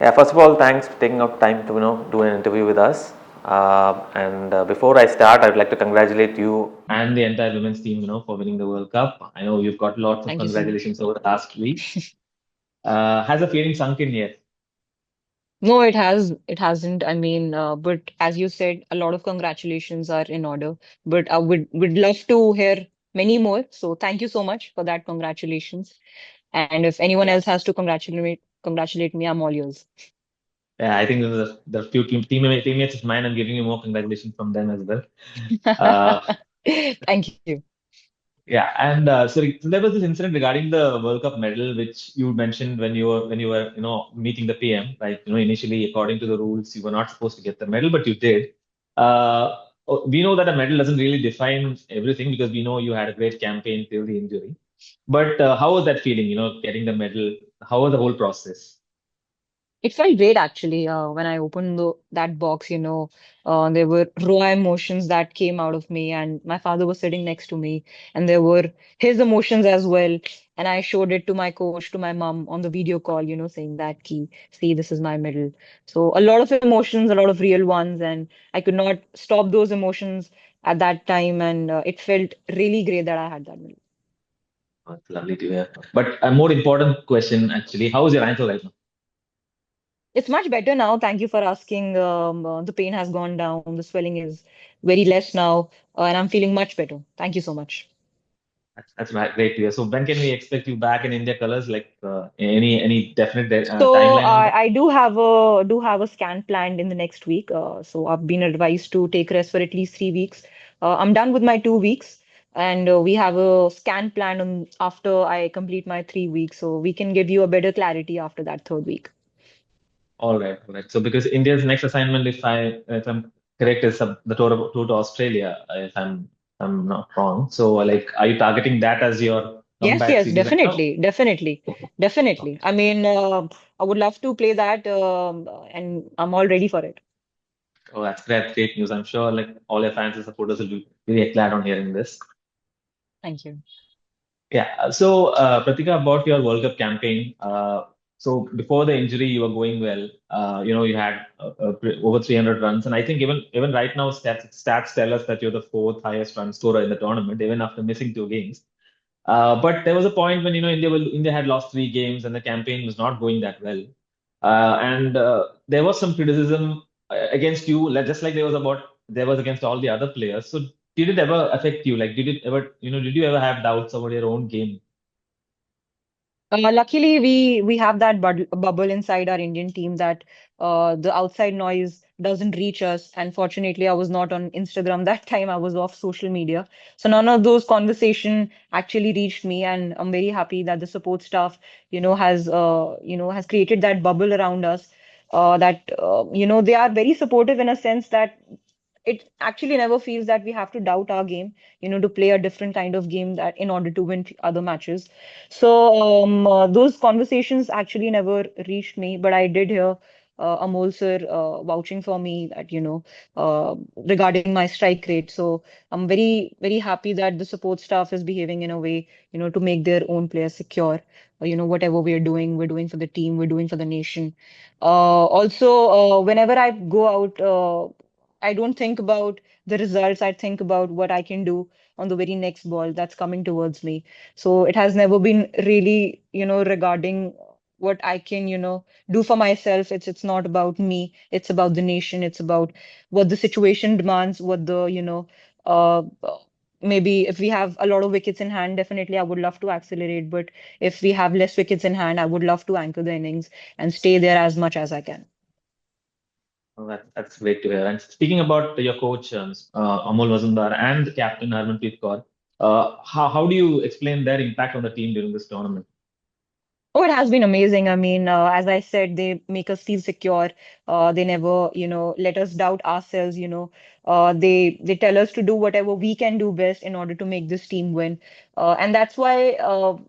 Yeah, first of all, thanks for taking out time to do an interview with us. And before I start, I'd like to congratulate you and the entire women's team, for winning the World Cup. I know you've got lots of Thank you so much. congratulations over the last week. Has the feeling sunk in yet? No, it hasn't. I mean, but as you said, a lot of congratulations are in order. But I would love to hear many more. So thank you so much for that. Congratulations. And if anyone else has to congratulate me, I'm all yours. Yeah, I think there's a few teammates of mine. I'm giving you more congratulations from them as well. Uh, Thank you. Yeah, and so there was this incident regarding the World Cup medal, which you mentioned when you were meeting the PM, right? Initially, according to the rules, you were not supposed to get the medal, but you did. We know that a medal doesn't really define everything because we know you had a great campaign till the injury. But how was that feeling? Getting the medal. How was the whole process? It felt great actually when I opened that box. There were raw emotions that came out of me, and my father was sitting next to me, and there were his emotions as well. And I showed it to my coach, to my mom on the video call, saying that key, see, this is my medal. So a lot of emotions, a lot of real ones, and I could not stop those emotions at that time, and it felt really great that I had that medal. Oh, it's lovely to hear. But a more important question, actually, how is your ankle right now? It's much better now. Thank you for asking. The pain has gone down. The swelling is very less now, and I'm feeling much better. Thank you so much. That's great to hear. So when can we expect you back in India colors? Like any definite So timeline on that? I do have a scan planned in the next week. So I've been advised to take rest for at least 3 weeks. I'm done with my 2 weeks, and we have a scan planned on after I complete my 3 weeks. So we can give you a better clarity after that third week. All right, all right. So because India's next assignment, if I'm correct, is the tour to Australia. If I'm not wrong. So like, are you targeting that as your Yes, comeback yes, series right now? definitely, definitely, definitely. Okay. I mean, I would love to play that, and I'm all ready for it. Oh, that's great news. I'm sure like all your fans and supporters will be really glad on hearing this. Thank you. Yeah. So, Pratika, about your World Cup campaign. So before the injury, you were going well. You had over 300 runs, and I think even right now, stats tell us that you're the fourth highest run scorer in the tournament, even after missing two games. But there was a point when India had lost three games, and the campaign was not going that well. And there was some criticism against you, just like there was against all the other players. So did it ever affect you? Like, did you ever have doubts about your own game? Luckily, we have that bubble inside our Indian team that the outside noise doesn't reach us. And fortunately, I was not on Instagram that time. I was off social media, so none of those conversation actually reached me. And I'm very happy that the support staff, has created that bubble around us. That they are very supportive in a sense that it actually never feels that we have to doubt our game, to play a different kind of game that in order to win other matches. So those conversations actually never reached me, but I did hear Amol sir vouching for me that, regarding my strike rate. So I'm very, very happy that the support staff is behaving in a way, to make their own players secure. Whatever we're doing for the team, we're doing for the nation. Also, whenever I go out, I don't think about the results. I think about what I can do on the very next ball that's coming towards me. So it has never been really, regarding what I can, do for myself. It's not about me. It's about the nation. It's about what the situation demands, what the, maybe if we have a lot of wickets in hand, definitely I would love to accelerate. But if we have less wickets in hand, I would love to anchor the innings and stay there as much as I can. Oh, that's great to hear. And speaking about your coach, Amol Mazumdar and captain Harmanpreet Kaur, how do you explain their impact on the team during this tournament? Oh, it has been amazing. I mean, as I said, they make us feel secure. They never, let us doubt ourselves. They tell us to do whatever we can do best in order to make this team win. And that's why,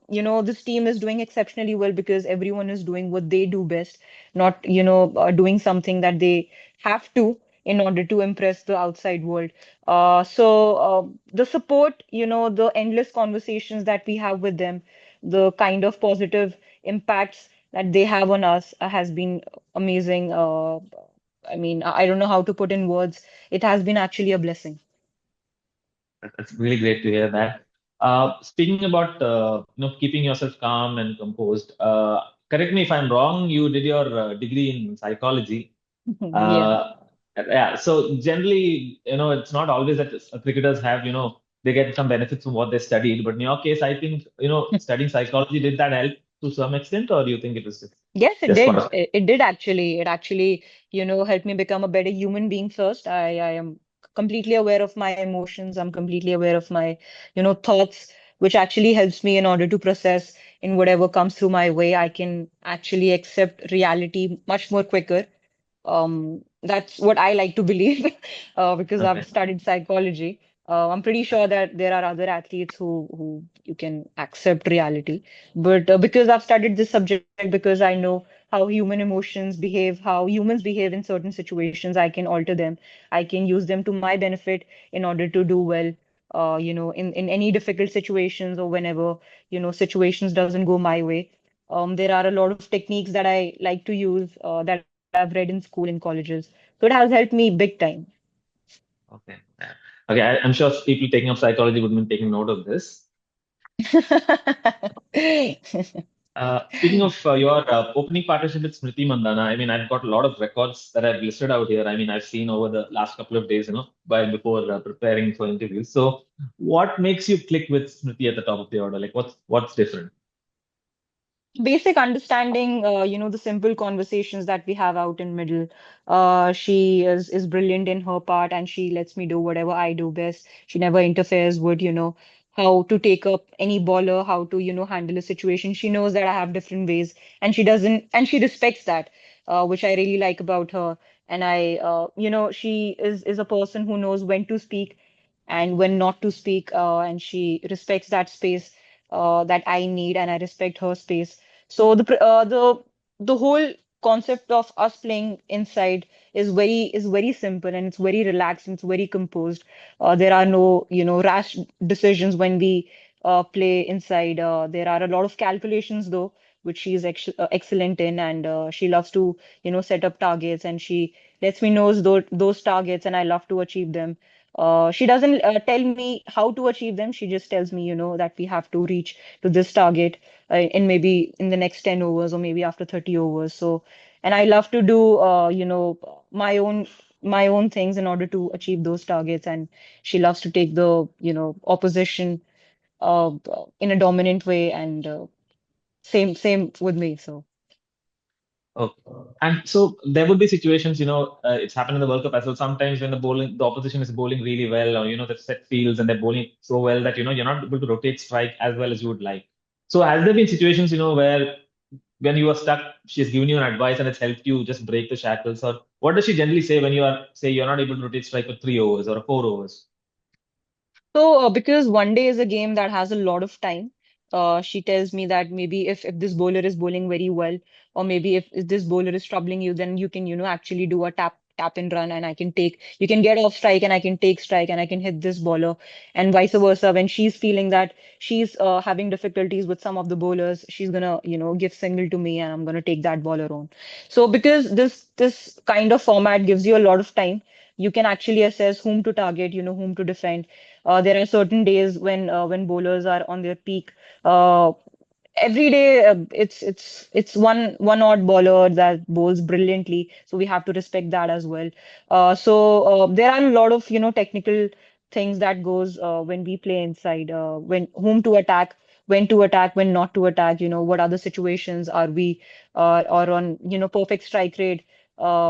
this team is doing exceptionally well because everyone is doing what they do best, not, doing something that they have to in order to impress the outside world. So the support, the endless conversations that we have with them, the kind of positive impacts that they have on us has been amazing. I mean, I don't know how to put in words. It has been actually a blessing. That's really great to hear that. Speaking about keeping yourself calm and composed, correct me if I'm wrong. You did your degree in psychology. Yeah. Uh, yeah. So generally, it's not always that cricketers have, they get some benefits from what they studied. But in your case, I think, studying psychology, did that help to some extent, or do you think it was Yes, it just did. part It did actually. It actually, helped me become a better human being first. I am completely aware of my emotions. I'm completely aware of my, thoughts, which actually helps me in order to process in whatever comes through my way. I can actually accept reality much more quicker. That's what I like to believe because I've Okay. studied psychology. I'm pretty sure that there are other athletes who you can accept reality, but because I've studied this subject, because I know how human emotions behave, how humans behave in certain situations, I can alter them. I can use them to my benefit in order to do well. In any difficult situations or whenever situations doesn't go my way. There are a lot of techniques that I like to use that I've read in school and colleges. So it has helped me big time. Okay. Yeah. Okay. I'm sure people taking up psychology would be taking note of this. Speaking of your opening partnership with Smriti Mandana, I mean, I've got a lot of records that I've listed out here. I mean, I've seen over the last couple of days, while before preparing for interviews. So, what makes you click with Smriti at the top of the order? Like, what's different? Basic understanding, the simple conversations that we have out in middle. She is brilliant in her part, and she lets me do whatever I do best. She never interferes with, how to take up any baller, how to, handle a situation. She knows that I have different ways, and she doesn't, and she respects that, which I really like about her. And she is a person who knows when to speak and when not to speak, and she respects that space that I need, and I respect her space. So the whole concept of us playing inside is very simple, and it's very relaxed and it's very composed. There are no rash decisions when we play inside. There are a lot of calculations though, which she is excellent in, and she loves to set up targets, and she lets me know those targets, and I love to achieve them. She doesn't tell me how to achieve them. She just tells me, that we have to reach to this target in maybe in the next 10 overs or maybe after 30 overs. So, and I love to do, my own things in order to achieve those targets. And she loves to take the, opposition in a dominant way, and same with me. So. Okay. And so there would be situations, it's happened in the World Cup as well. Sometimes when the opposition is bowling really well, or the set fields and they're bowling so well that you're not able to rotate strike as well as you would like. So has there been situations, where when you are stuck, she's given you an advice and it's helped you just break the shackles? Or what does she generally say when you're not able to rotate strike for 3 overs or 4 overs? So, because one day is a game that has a lot of time, she tells me that maybe if this bowler is bowling very well, or maybe if this bowler is troubling you, then you can, actually do a tap and run, and you can get off strike, and I can take strike, and I can hit this bowler, and vice versa. When she's feeling that she's having difficulties with some of the bowlers, she's gonna, give single to me, and I'm gonna take that bowler on. So, because this kind of format gives you a lot of time, you can actually assess whom to target, whom to defend. There are certain days when bowlers are on their peak. Uh, every day it's one odd bowler that bowls brilliantly, so we have to respect that as well. So there are a lot of technical things that goes when we play inside, when whom to attack, when to attack, when not to attack, what other situations are we or on perfect strike rate.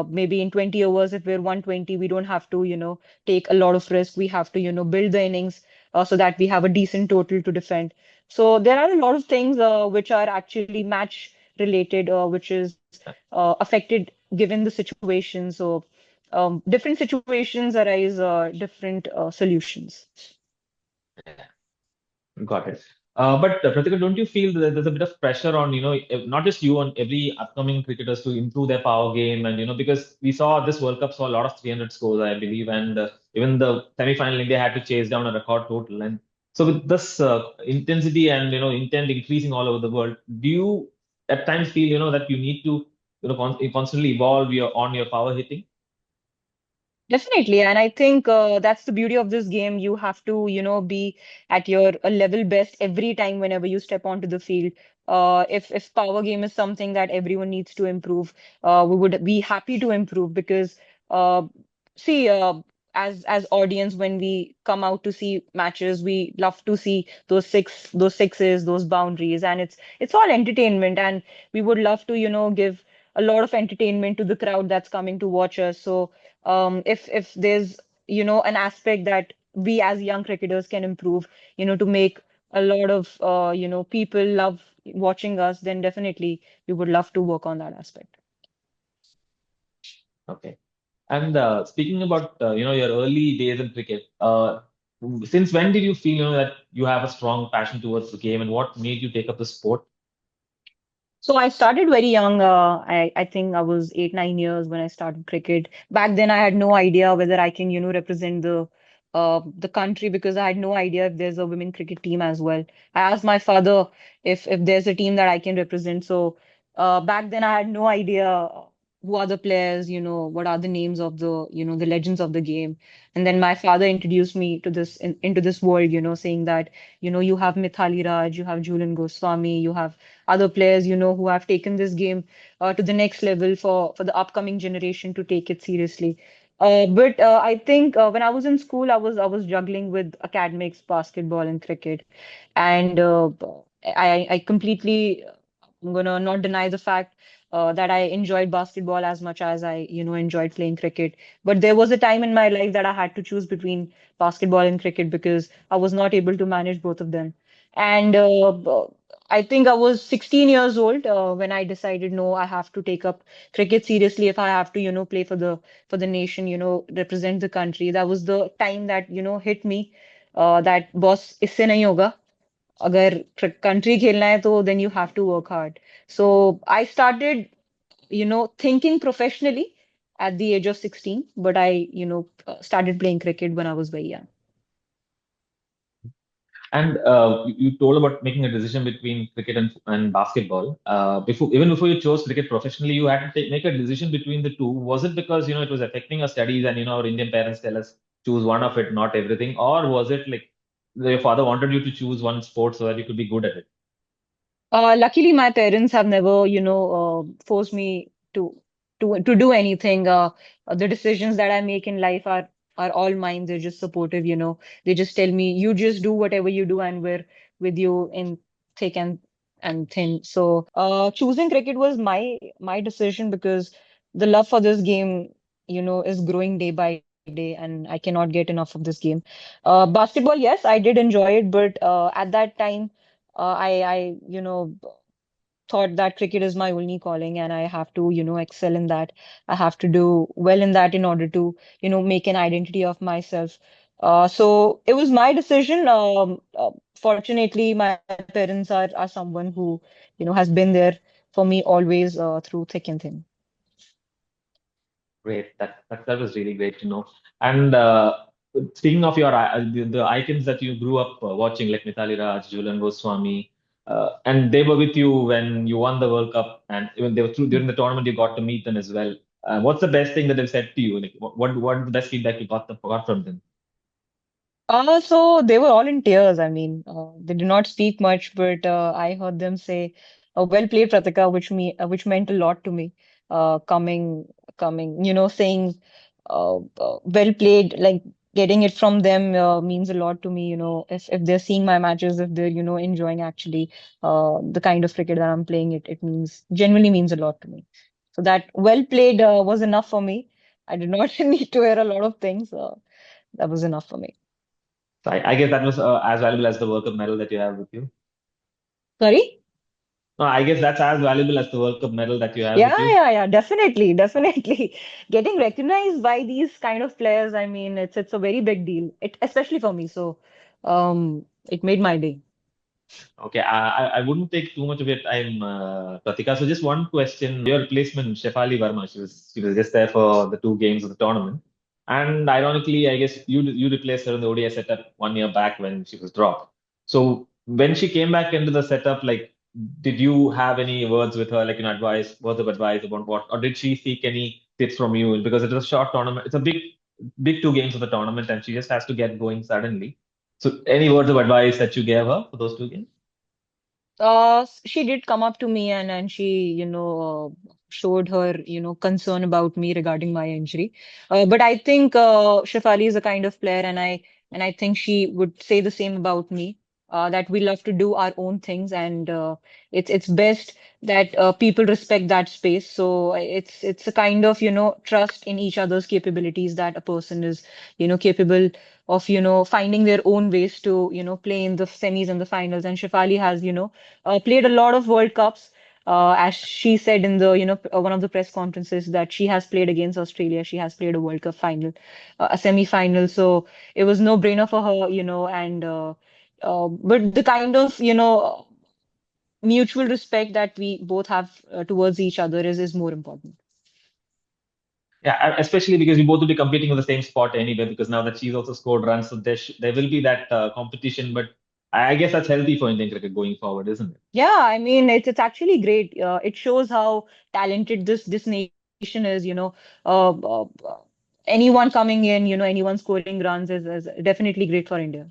Maybe in 20 overs, if we're 120, we don't have to take a lot of risk. We have to build the innings so that we have a decent total to defend. So there are a lot of things which are actually match related, which is affected given the situation. So different situations arise different solutions. Got it. But Pratika, don't you feel that there's a bit of pressure on, not just you, on every upcoming cricketers to improve their power game? And, because we saw this World Cup saw a lot of 300 scores, I believe, and even the semi-final, India had to chase down a record total. And so with this intensity and, intent increasing all over the world, do you at times feel, that you need to, constantly evolve your power hitting? Definitely, and I think that's the beauty of this game. You have to, be at your level best every time whenever you step onto the field. If power game is something that everyone needs to improve, we would be happy to improve because uh, see, as audience, when we come out to see matches, we love to see those sixes, those boundaries, and it's all entertainment, and we would love to, give a lot of entertainment to the crowd that's coming to watch us. So if there's an aspect that we as young cricketers can improve, to make a lot of people love watching us, then definitely we would love to work on that aspect. Okay. And speaking about your early days in cricket, since when did you feel that you have a strong passion towards the game, and what made you take up the sport? So I started very young. I think I was 8, 9 years when I started cricket. Back then, I had no idea whether I can, represent the country because I had no idea if there's a women cricket team as well. I asked my father if there's a team that I can represent. So back then, I had no idea who are the players, what are the names of the legends of the game. And then my father introduced me to into this world, saying that, you have Mithali Raj, you have Julian Goswami, you have other players, who have taken this game to the next level for the upcoming generation to take it seriously. But I think when I was in school, I was juggling with academics, basketball, and cricket, and I completely I'm gonna not deny the fact that I enjoyed basketball as much as I enjoyed playing cricket. But there was a time in my life that I had to choose between basketball and cricket because I was not able to manage both of them. And I think I was 16 years old when I decided, no, I have to take up cricket seriously if I have to, play for the nation, represent the country. That was the time that, hit me that boss इससे नहीं होगा. अगर country खेलना है तो then you have to work hard. So I started, thinking professionally at the age of 16, but I, started playing cricket when I was very young. And you told about making a decision between cricket and basketball. Even before you chose cricket professionally, you had to make a decision between the two. Was it because it was affecting your studies, and our Indian parents tell us choose one of it, not everything, or was it like your father wanted you to choose one sport so that you could be good at it? Luckily, my parents have never, forced me to do anything. The decisions that I make in life are all mine. They're just supportive, They just tell me, you just do whatever you do, and we're with you in thick and thin. So, choosing cricket was my decision because the love for this game, is growing day by day, and I cannot get enough of this game. Basketball, yes, I did enjoy it, but at that time I thought that cricket is my only calling and I have to, excel in that. I have to do well in that in order to, make an identity of myself. So it was my decision. Fortunately, my parents are someone who, has been there for me always through thick and thin. Great. That was really great to know. And speaking of the icons that you grew up watching, like Mithali Raj, Julian Goswami, and they were with you when you won the World Cup, and even they were through during the tournament, you got to meet them as well. What's the best thing that they've said to you? Like, what the best feedback you got from them? So they were all in tears. I mean, they did not speak much, but I heard them say, "Well played, Pratika," which meant a lot to me. Coming, saying, "Well played," like getting it from them means a lot to me. If they're seeing my matches, if they're enjoying actually the kind of cricket that I'm playing, it means genuinely means a lot to me. So that "well played" was enough for me. I did not need to hear a lot of things. That was enough for me. So I guess that was as valuable as the World Cup medal that you have with you. Sorry? No, I guess that's as valuable as the World Cup medal that you have Yeah, with you. yeah, yeah, definitely, definitely. Getting recognized by these kind of players, I mean, it's a very big deal. Especially for me. So, it made my day. Okay, I wouldn't take too much of your time, Pratika. So just one question. Your replacement, Shefali Verma, she was just there for the two games of the tournament. And ironically, I guess you replaced her in the ODI setup 1 year back when she was dropped. So when she came back into the setup, like did you have any words with her, like an advice, words of advice about what, or did she seek any tips from you? Because it is a short tournament, it's a big two games of the tournament, and she just has to get going suddenly. So, any words of advice that you gave her for those two games? She did come up to me and she, showed her, concern about me regarding my injury. But I think Shefali is a kind of player, and I think she would say the same about me. That we love to do our own things, and it's best that people respect that space. So it's a kind of, trust in each other's capabilities, that a person is, capable of, finding their own ways to, play in the semis and the finals. And Shefali has, played a lot of World Cups. As she said in the, one of the press conferences, that she has played against Australia. She has played a World Cup final, a semi-final. So it was no brainer for her, and but the kind of, mutual respect that we both have towards each other is more important. Yeah, especially because you both will be competing for the same spot anyway. Because now that she's also scored runs, so there will be that competition. But I guess that's healthy for Indian cricket going forward, isn't it? Yeah, I mean it's actually great. It shows how talented this nation is. Anyone coming in, anyone scoring runs is definitely great for India.